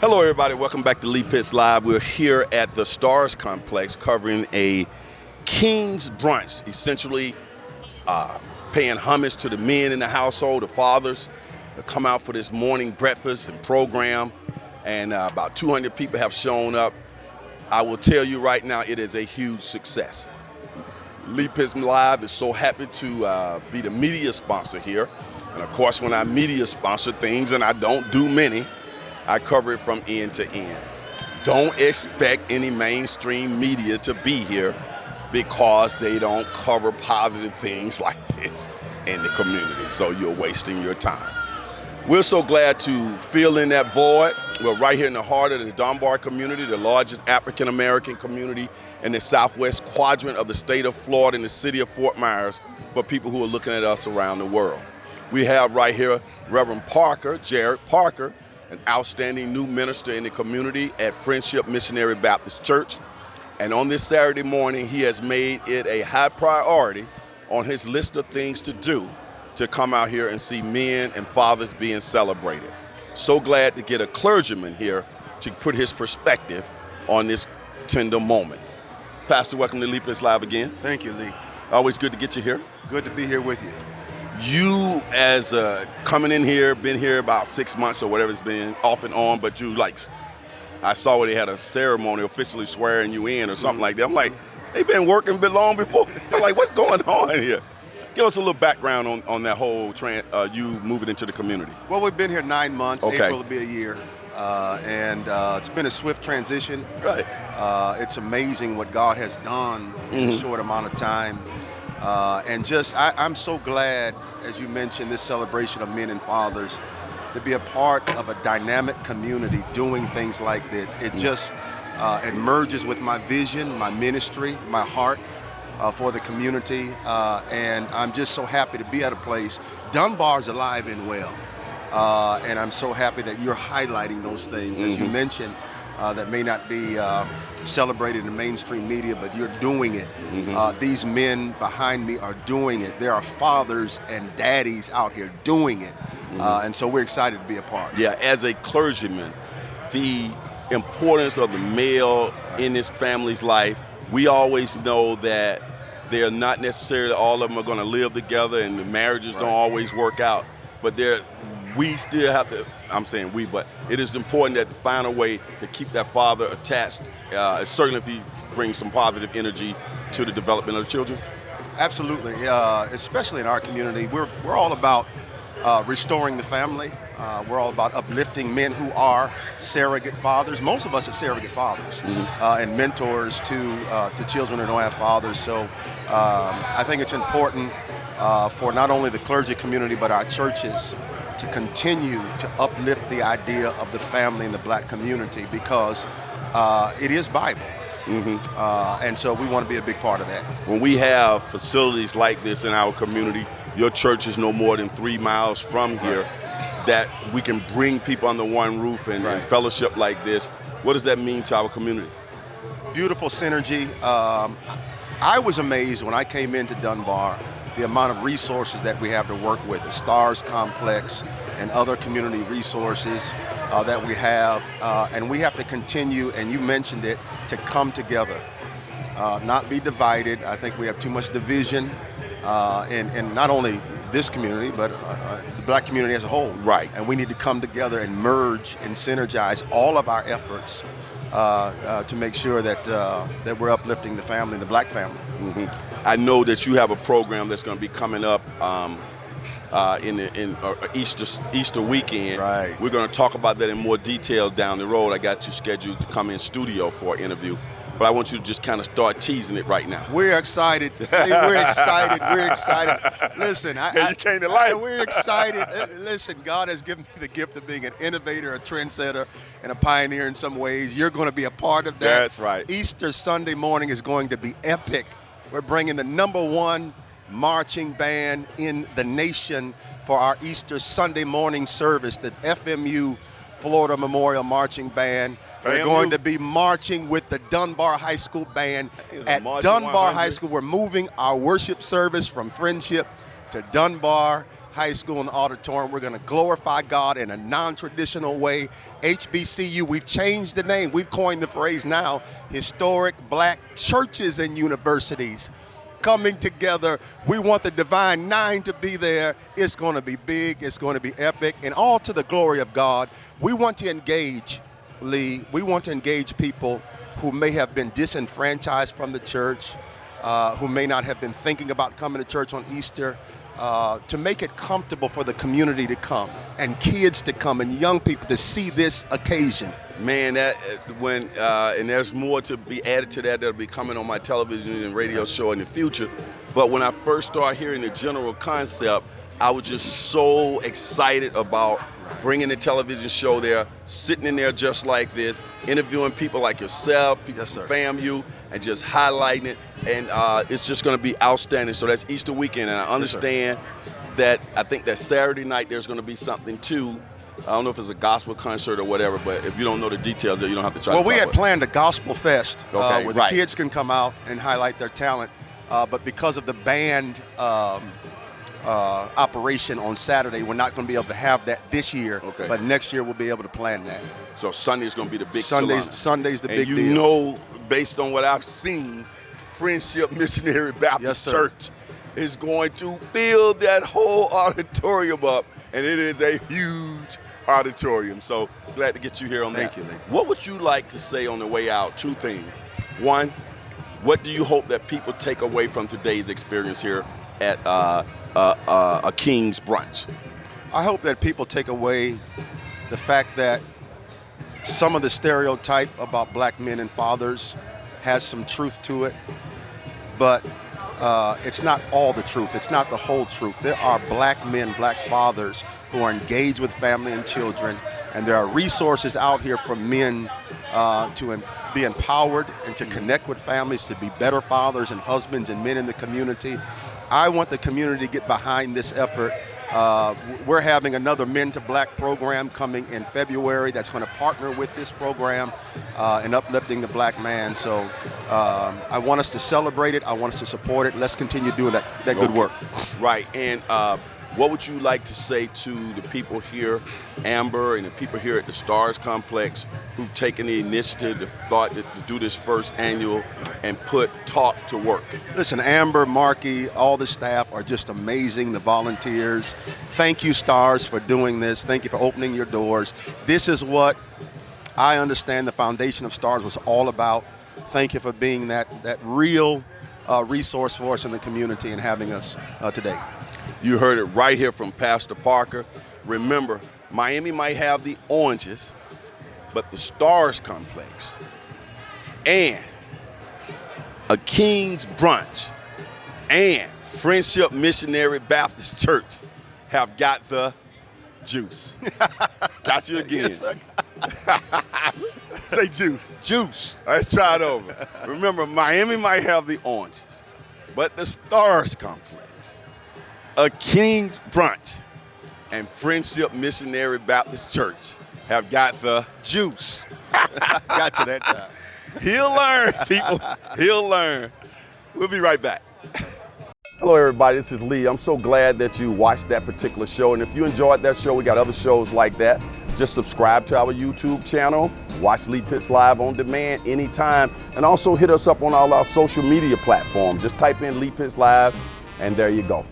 Hello, everybody. Welcome back to Lee Pitts Live. We're here at the Stars Complex covering a King's Brunch, essentially paying homage to the men in the household, the fathers, that come out for this morning breakfast and program. And about 200 people have shown up. I will tell you right now, it is a huge success. Lee Pitts Live is so happy to be the media sponsor here. And of course, when I media sponsor things, and I don't do many, I cover it from end to end. Don't expect any mainstream media to be here because they don't cover positive things like this in the community. So you're wasting your time. We're so glad to fill in that void. We're right here in the heart of the Dunbar community, the largest African-American community in the southwest quadrant of the state of Florida in the city of Fort Myers for people who are looking at us around the world. We have right here Reverend Parker, Jarrod Parker, an outstanding new minister in the community at Friendship Missionary Baptist Church. And on this Saturday morning, he has made it a high priority on his list of things to do to come out here and see men and fathers being celebrated. So glad to get a clergyman here to put his perspective on this tender moment. Pastor, welcome to Lee Pitts Live again. Thank you, Lee. Always good to get you here. Good to be here with you. You, as coming in here, been here about 6 months or whatever it's been, off and on, but you I saw where they had a ceremony officially swearing you in or something like that. I'm like, they've been working a bit long before. I'm like, what's going on here? Give us a little background on that whole you moving into the community. Well, we've been here 9 months. Okay. April will be a year. And it's been a swift transition. Right. It's amazing what God has done in a short amount of time. And I'm so glad, as you mentioned, this celebration of men and fathers, to be a part of a dynamic community doing things like this. It just it merges with my vision, my ministry, my heart for the community. And I'm just so happy to be at a place. Dunbar's alive and well. And I'm so happy that you're highlighting those things, as you mentioned, that may not be celebrated in mainstream media, but you're doing it. These men behind me are doing it. There are fathers and daddies out here doing it. And so we're excited to be a part. Yeah, as a clergyman, the importance of the male in his family's life, we always know that they're not necessarily all of them are going to live together and the marriages don't always work out. But we still have to, I'm saying we, but it is important that to find a way to keep that father attached, certainly if he brings some positive energy to the development of the children. Absolutely, especially in our community. We're all about restoring the family. We're all about uplifting men who are surrogate fathers. Most of us are surrogate fathers and mentors to children who don't have fathers. So I think it's important for not only the clergy community but our churches to continue to uplift the idea of the family in the black community because it is Bible. And so we want to be a big part of that. When we have facilities like this in our community, your church is no more than 3 miles from here, that we can bring people under one roof and fellowship like this. What does that mean to our community? Beautiful synergy. I was amazed when I came into Dunbar, the amount of resources that we have to work with, the Stars Complex and other community resources that we have. And we have to continue, and you mentioned it, to come together, not be divided. I think we have too much division in not only this community, but the black community as a whole. Right. And we need to come together and merge and synergize all of our efforts to make sure that we're uplifting the family, the black family. I know that you have a program that's going to be coming up in Easter weekend. Right. We're going to talk about that in more detail down the road. I got you scheduled to come in studio for an interview, but I want you to just kind of start teasing it right now. We're excited. We're excited. We're excited. Listen, you came to life. We're excited. Listen, God has given me the gift of being an innovator, a trendsetter, and a pioneer in some ways. You're going to be a part of that. That's right. Easter Sunday morning is going to be epic. We're bringing the #1 marching band in the nation for our Easter Sunday morning service, the FMU Florida Memorial Marching Band. We're going to be marching with the Dunbar High School Band at Dunbar High School. We're moving our worship service from Friendship to Dunbar. High School in the auditorium. We're going to glorify God in a non-traditional way. HBCU, we've changed the name. We've coined the phrase now, Historic Black Churches and Universities coming together. We want the Divine Nine to be there. It's going to be big. It's going to be epic, and all to the glory of God. We want to engage, Lee. We want to engage people who may have been disenfranchised from the church, who may not have been thinking about coming to church on Easter, to make it comfortable for the community to come and kids to come and young people to see this occasion. Man, that and there's more to be added to that that'll be coming on my television and radio show in the future. But when I first started hearing the general concept, I was just so excited about bringing the television show there, sitting in there just like this, interviewing people like yourself, people from FAMU, and just highlighting it. And it's just going to be outstanding. So that's Easter weekend, and I understand that I think that Saturday night there's going to be something too. I don't know if it's a gospel concert or whatever, but if you don't know the details, you don't have to try to talk we had about it. planned a gospel fest where the right. kids can come out and highlight their talent. But because of the band operation on Saturday, we're not going to be able to have that this year. Okay. But next year we'll be able to plan that. So Sunday's going to be the big Sunday's the big deal. And you know, based on what I've seen, Friendship Missionary Baptist Church is going to fill that whole auditorium up, and it is a huge auditorium. So glad to get you here on that. Thank you, Lee. What would you like to say on the way out? Two things. One, what do you hope that people take away from today's experience here at a King's Brunch? I hope that people take away the fact that some of the stereotype about black men and fathers has some truth to it, but it's not all the truth. It's not the whole truth. There are black men, black fathers who are engaged with family and children, and there are resources out here for men to be empowered and to connect with families, to be better fathers and husbands and men in the community. I want the community to get behind this effort. We're having another Men to Black program coming in February that's going to partner with this program in uplifting the black man. So I want us to celebrate it. I want us to support it. Let's continue doing that good work. Right. And what would you like to say to the people here, Amber, and the people here at the Stars Complex who've taken the initiative, the thought to do this first annual and put talk to work? Listen, Amber, Markey, all the staff are just amazing, the volunteers. Thank you, Stars, for doing this. Thank you for opening your doors. This is what I understand the foundation of Stars was all about. Thank you for being that real resource for us in the community and having us today. You heard it right here from Pastor Parker. Remember, Miami might have the oranges, but the Stars Complex and a King's Brunch and Friendship Missionary Baptist Church have got the juice. Got you again. Yes, Say juice. Juice. Let's try it over. Remember, Miami might have the oranges, but the Stars Complex, a King's Brunch, and Friendship Missionary Baptist Church have got the juice. Got you that time. He'll learn, people. He'll learn. We'll be right back. Hello, everybody. This is Lee. I'm so glad that you watched that particular show. And if you enjoyed that show, we got other shows like that. Just subscribe to our YouTube channel. Watch Lee Pitts Live on demand anytime. And also hit us up on all our social media platforms. Just type in Lee Pitts Live, and there you go.